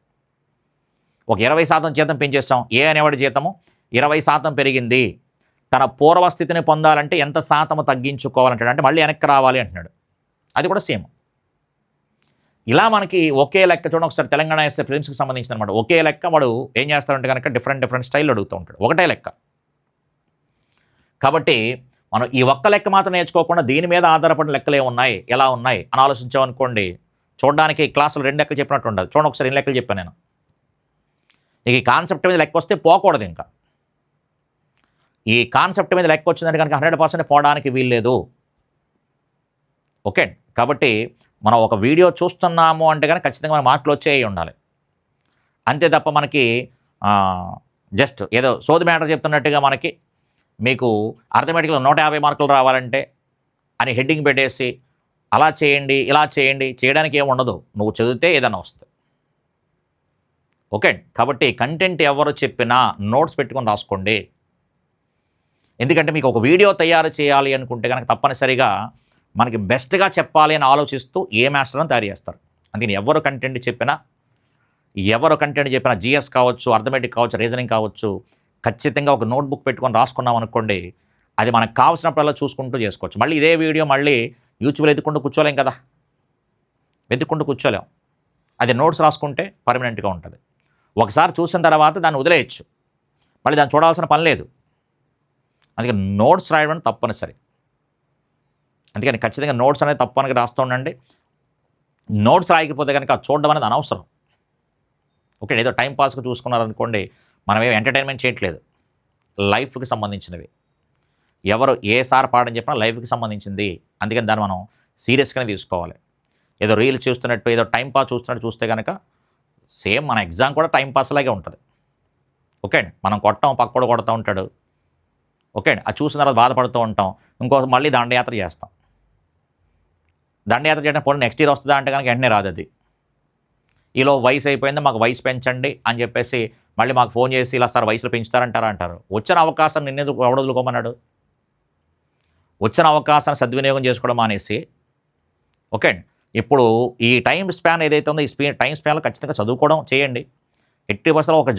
ఒక 20% జీతం పెంచేస్తాం, ఏ అనేవాడి జీతము 20% పెరిగింది, తన పూర్వస్థితిని పొందాలంటే ఎంత శాతము తగ్గించుకోవాలంటాడు. అంటే మళ్ళీ వెనక్కి రావాలి అంటున్నాడు. అది కూడా సేమ్. ఇలా మనకి ఒకే లెక్క చూడండి ఒకసారి తెలంగాణ ఎస్ఏ ప్రిలిమ్స్కి సంబంధించిన అనమాట. ఒకే లెక్క వాడు ఏం చేస్తాడంటే కనుక డిఫరెంట్ స్టైల్ అడుగుతూ ఉంటాడు. ఒకటే లెక్క కాబట్టి మనం ఈ ఒక్క లెక్క మాత్రం నేర్చుకోకుండా దీని మీద ఆధారపడిన లెక్కలు ఏమున్నాయి, ఎలా ఉన్నాయి అని ఆలోచించామనుకోండి, చూడడానికి క్లాసులు 2 లెక్కలు చెప్పినట్టు ఉండదు. చూడండి ఒకసారి 2 లెక్కలు చెప్పాను నేను. ఇక ఈ కాన్సెప్ట్ మీద లెక్క వస్తే పోకూడదు. ఇంకా ఈ కాన్సెప్ట్ మీద లెక్క వచ్చిందంటే కనుక 100% పోవడానికి వీల్లేదు. ఓకే, కాబట్టి మనం ఒక వీడియో చూస్తున్నాము అంటే కనుక ఖచ్చితంగా మన మార్కులు వచ్చేవి ఉండాలి. అంతే తప్ప మనకి జస్ట్ ఏదో సోది మ్యాటర్ చెప్తున్నట్టుగా మనకి మీకు అర్థమెటిక్లో 150 మార్కులు రావాలంటే అని హెడ్డింగ్ పెట్టేసి అలా చేయండి ఇలా చేయండి చేయడానికి ఏమి ఉండదు. నువ్వు చదివితే ఏదైనా వస్తుంది. ఓకే, కాబట్టి కంటెంట్ ఎవరు చెప్పినా నోట్స్ పెట్టుకొని రాసుకోండి. ఎందుకంటే మీకు ఒక వీడియో తయారు చేయాలి అనుకుంటే కనుక తప్పనిసరిగా మనకి బెస్ట్గా చెప్పాలి అని ఆలోచిస్తూ ఏ మాస్టర్ని తయారు చేస్తారు. అందుకని ఎవరు కంటెంట్ చెప్పినా జిఎస్ కావచ్చు, అర్థమెటిక్ కావచ్చు, రీజనింగ్ కావచ్చు, ఖచ్చితంగా ఒక నోట్బుక్ పెట్టుకొని రాసుకున్నాం అనుకోండి, అది మనకు కావాల్సినప్పుడల్లా చూసుకుంటూ చేసుకోవచ్చు. మళ్ళీ ఇదే వీడియో మళ్ళీ యూట్యూబ్లో వెతుక్కుంటూ కూర్చోలేం కదా, కూర్చోలేం. అది నోట్స్ రాసుకుంటే పర్మనెంట్గా ఉంటుంది. ఒకసారి చూసిన తర్వాత దాన్ని వదిలేయచ్చు, మళ్ళీ దాన్ని చూడాల్సిన పని లేదు. అందుకని నోట్స్ రాయడం తప్పనిసరి. అందుకని ఖచ్చితంగా నోట్స్ అనేది తప్పనిగా రాస్తూ ఉండండి. నోట్స్ రాయకపోతే కనుక చూడడం అనేది అనవసరం. ఓకే, ఏదో టైంపాస్గా చూసుకున్నారనుకోండి, మనం ఏం ఎంటర్టైన్మెంట్ చేయట్లేదు, లైఫ్కి సంబంధించినవి. ఎవరు ఏ సార్ పాఠం చెప్పినా లైఫ్కి సంబంధించింది. అందుకని దాన్ని మనం సీరియస్గానే తీసుకోవాలి. ఏదో రీల్ చూస్తున్నట్టు ఏదో టైంపాస్ చూస్తున్నట్టు చూస్తే కనుక సేమ్ మన ఎగ్జామ్ కూడా టైంపాస్ లాగే ఉంటుంది. ఓకే, మనం కొట్టాం పక్కడు కొడుతూ ఉంటాడు. ఓకే, అది చూసిన తర్వాత బాధపడుతూ ఉంటాం. ఇంకోసం మళ్ళీ దండయాత్ర చేస్తాం. దండయాత్ర చేయడం పోనీ నెక్స్ట్ ఇయర్ వస్తుందా అంటే కనుక వెంటనే రాదు. అది ఈలో వయసు అయిపోయింది, మాకు వయసు పెంచండి అని చెప్పేసి మళ్ళీ మాకు ఫోన్ చేసి ఇలా సార్ వయసులో పెంచుతారంటారా అంటారు. వచ్చిన అవకాశం నిన్నెందుకు ఎవడొదులుకోమన్నాడు? వచ్చిన అవకాశాన్ని సద్వినియోగం చేసుకోవడం మానేసి, ఓకే అండి, ఇప్పుడు ఈ టైం స్పాన్ ఏదైతే ఉందో ఈ టైం స్పాన్లో ఖచ్చితంగా చదువుకోవడం చేయండి. 80% ఒక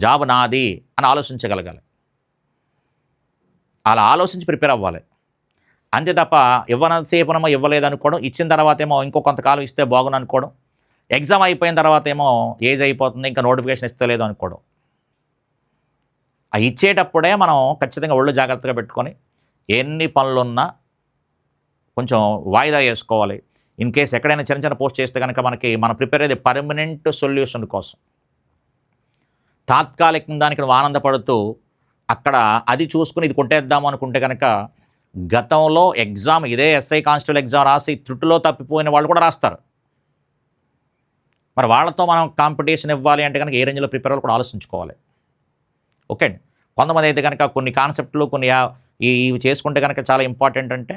జాబ్ నాది అని ఆలోచించగలగాలి. అలా ఆలోచించి ప్రిపేర్ అవ్వాలి. అంతే తప్ప ఇవ్వనంతసేపునేమో ఇవ్వలేదు అనుకోవడం, ఇచ్చిన తర్వాత ఏమో ఇంకో కొంతకాలం ఇస్తే బాగుంది అనుకోవడం, ఎగ్జామ్ అయిపోయిన తర్వాత ఏమో ఏజ్ అయిపోతుంది ఇంకా నోటిఫికేషన్ ఇస్తలేదు అనుకోవడం. ఆ ఇచ్చేటప్పుడే మనం ఖచ్చితంగా ఒళ్ళు జాగ్రత్తగా పెట్టుకొని ఎన్ని పనులున్నా కొంచెం వాయిదా వేసుకోవాలి. ఇన్ కేస్ ఎక్కడైనా చిన్న చిన్న పోస్ట్ చేస్తే కనుక మనం ప్రిపేర్ అయ్యేది పర్మనెంట్ సొల్యూషన్ కోసం. తాత్కాలికంగా దానికి నువ్వు ఆనందపడుతూ అక్కడ అది చూసుకుని ఇది కొట్టేద్దాము అనుకుంటే కనుక గతంలో ఎగ్జామ్ ఇదే ఎస్ఐ కానిస్టేబుల్ ఎగ్జామ్ రాసి త్రుటిలో తప్పిపోయిన వాళ్ళు కూడా రాస్తారు. మరి వాళ్ళతో మనం కాంపిటీషన్ ఇవ్వాలి అంటే కనుక ఏ రేంజ్లో ప్రిపేర్ అవ్వాలి కూడా ఆలోచించుకోవాలి. ఓకే అండి. కొంతమంది అయితే కనుక కొన్ని కాన్సెప్ట్లు కొన్ని ఇవి చేసుకుంటే కనుక చాలా ఇంపార్టెంట్. అంటే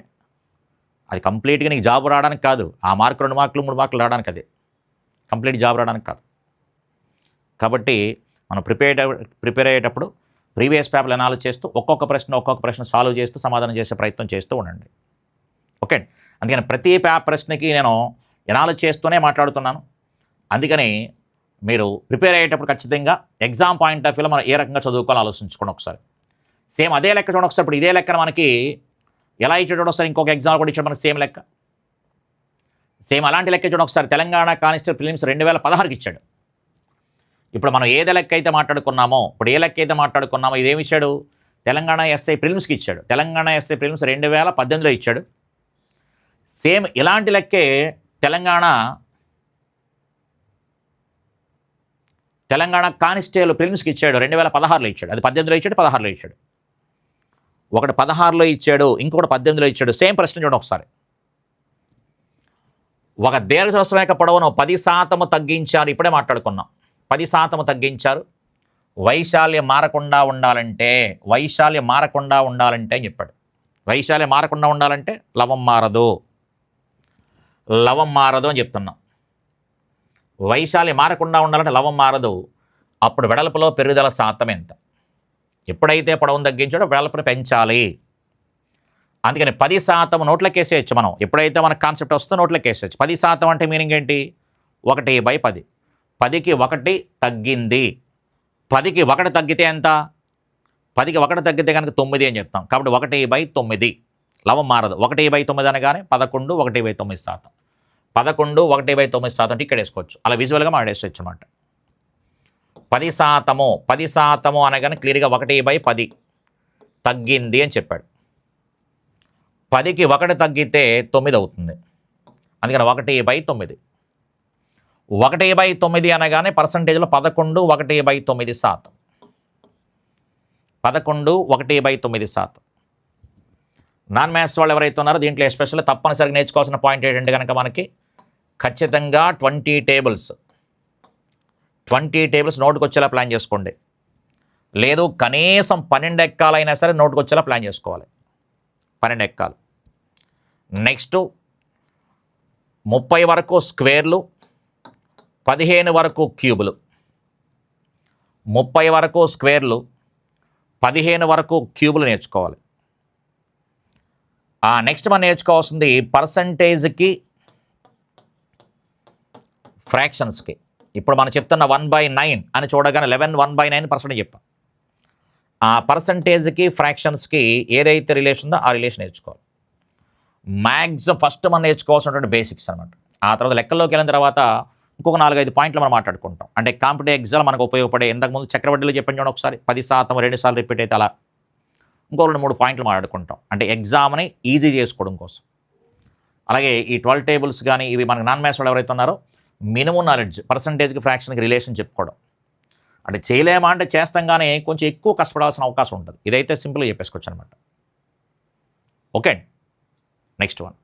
అది కంప్లీట్గా నీకు జాబ్ రావడానికి కాదు, ఆ మార్కు 2 మార్కులు 3 మార్కులు రావడానికి, అది కంప్లీట్ జాబ్ రావడానికి కాదు. కాబట్టి మనం ప్రిపేర్ అయ్యేటప్పుడు ప్రీవియస్ పేపర్లు అనాలిసిస్ చేస్తూ ఒక్కొక్క ప్రశ్న సాల్వ్ చేస్తూ సమాధానం చేసే ప్రయత్నం చేస్తూ ఉండండి. ఓకే అండి. అందుకని ప్రతి ప్రశ్నకి నేను అనాలిసిస్ చేస్తూనే మాట్లాడుతున్నాను. అందుకని మీరు ప్రిపేర్ అయ్యేటప్పుడు ఖచ్చితంగా ఎగ్జామ్ పాయింట్ ఆఫ్ వ్యూలో మనం ఏ రకంగా చదువుకోవాలో ఆలోచించుకోండి ఒకసారి. సేమ్ అదే లెక్క చూడండి ఒకసారి. ఇప్పుడు ఇదే లెక్కన మనకి ఎలా ఇచ్చాడు ఒకసారి, ఇంకొక ఎగ్జామ్ కూడా ఇచ్చాడు మనకి సేమ్ లెక్క. సేమ్ అలాంటి లెక్క చూడండి ఒకసారి. తెలంగాణ కానిస్టేబుల్ ప్రిలిమ్స్ 2016కి ఇచ్చాడు. ఇప్పుడు మనం ఏదే లెక్క అయితే మాట్లాడుకున్నామో, ఇదేమి ఇచ్చాడు? తెలంగాణ ఎస్ఐ ప్రిలిమ్స్కి ఇచ్చాడు. తెలంగాణ ఎస్ఐ ప్రిలిమ్స్ 2018లో ఇచ్చాడు. సేమ్ ఇలాంటి లెక్కే తెలంగాణ కానిస్టేబుల్ ప్రిలిమ్స్కి ఇచ్చాడు. 2016లో ఇచ్చాడు. అది 18లో ఇచ్చాడు, 16లో ఇచ్చాడు. ఒకటి 16లో ఇచ్చాడు, ఇంకొకటి 18లో ఇచ్చాడు. సేమ్ ప్రశ్న చూడండి ఒకసారి. ఒక దీర్ఘచతురస్రం పొడవును 10% తగ్గించారు. ఇప్పుడే మాట్లాడుకున్నాం. 10% తగ్గించారు. వైశాల్యం మారకుండా ఉండాలంటే అని చెప్పాడు. వైశాల్యం మారకుండా ఉండాలంటే లవం మారదు అని చెప్తున్నాం. వైశాల్యం మారకుండా ఉండాలంటే లవం మారదు. అప్పుడు వెడల్పులో పెరుగుదల శాతం ఎంత? ఎప్పుడైతే పొడవును తగ్గించాడో వెడల్పును పెంచాలి. అందుకని 10% నోట్లకేసేయచ్చు మనం. ఎప్పుడైతే మనకు కాన్సెప్ట్ వస్తుందో నోట్లకేసేయచ్చు. 10% అంటే మీనింగ్ ఏంటి? 1/10. 10కి 1 తగ్గింది. 10కి 1 తగ్గితే ఎంత? 10కి 1 తగ్గితే కనుక 9 అని చెప్తాం. కాబట్టి 1/9 లవం మారదు. 1/9 అనగానే 11 1/9%. 11 1/9% అంటే ఇక్కడ వేసుకోవచ్చు. అలా విజువల్గా మనం వేసుకోవచ్చు అన్నమాట. 10% అనగానే క్లియర్గా 1/10 తగ్గింది అని చెప్పాడు. 10కి 1 తగ్గితే 9 అవుతుంది. అందుకని 1/9. 1/9 అనగానే పర్సంటేజ్లో 11 1/9%. 11 1/9%. నాన్ మ్యాథ్స్ వాళ్ళు ఎవరైతే ఉన్నారో దీంట్లో ఎస్పెషల్లీ తప్పనిసరిగా నేర్చుకోవాల్సిన పాయింట్ ఏంటంటే కనుక మనకి ఖచ్చితంగా 20 టేబుల్స్ నోటుకు వచ్చేలా ప్లాన్ చేసుకోండి. లేదు కనీసం 12 ఎక్కాలైనా సరే నోటుకు వచ్చేలా ప్లాన్ చేసుకోవాలి. 12 ఎక్కాలు. నెక్స్ట్ 30 వరకు స్క్వేర్లు, 15 వరకు క్యూబులు. 30 వరకు స్క్వేర్లు, 15 వరకు క్యూబులు నేర్చుకోవాలి. నెక్స్ట్ మనం నేర్చుకోవాల్సింది పర్సంటేజ్కి, ఫ్రాక్షన్స్కి. ఇప్పుడు మనం చెప్తున్న 1/9 అని చూడగానే 1/9% చెప్పాం. ఆ పర్సంటేజ్కి ఫ్రాక్షన్స్కి ఏదైతే రిలేషన్ ఉందో ఆ రిలేషన్ నేర్చుకోవాలి. మ్యాక్సిమం ఫస్ట్ మనం నేర్చుకోవాల్సినటువంటి బేసిక్స్ అనమాట. ఆ తర్వాత లెక్కల్లోకి వెళ్ళిన తర్వాత ఇంకొక 4-5 పాయింట్లు మనం మాట్లాడుకుంటాం. అంటే కాంపిటేటివ్ ఎగ్జామ్ మనకు ఉపయోగపడే ఇంతకుముందు చక్రవడ్డీలో చెప్పండి చూడండి ఒకసారి. 10% 2 సార్లు రిపీట్ అయితే అలా ఇంకో 2-3 పాయింట్లు మాట్లాడుకుంటాం. అంటే ఎగ్జామ్ని ఈజీ చేసుకోవడం కోసం. అలాగే ఈ 12 టేబుల్స్ కానీ ఇవి మనకు నాన్ మ్యాథ్స్ వాళ్ళు ఎవరైతే ఉన్నారో మినిమం నాలెడ్జ్ పర్సంటేజ్కి ఫ్రాక్షన్కి రిలేషన్ చెప్పుకోవడం. అంటే చేయలేమా అంటే చేస్తాం కానీ కొంచెం ఎక్కువ కష్టపడాల్సిన అవకాశం ఉంటుంది. ఇదైతే సింపుల్గా చెప్పేసుకోవచ్చు అనమాట. Okay, next one.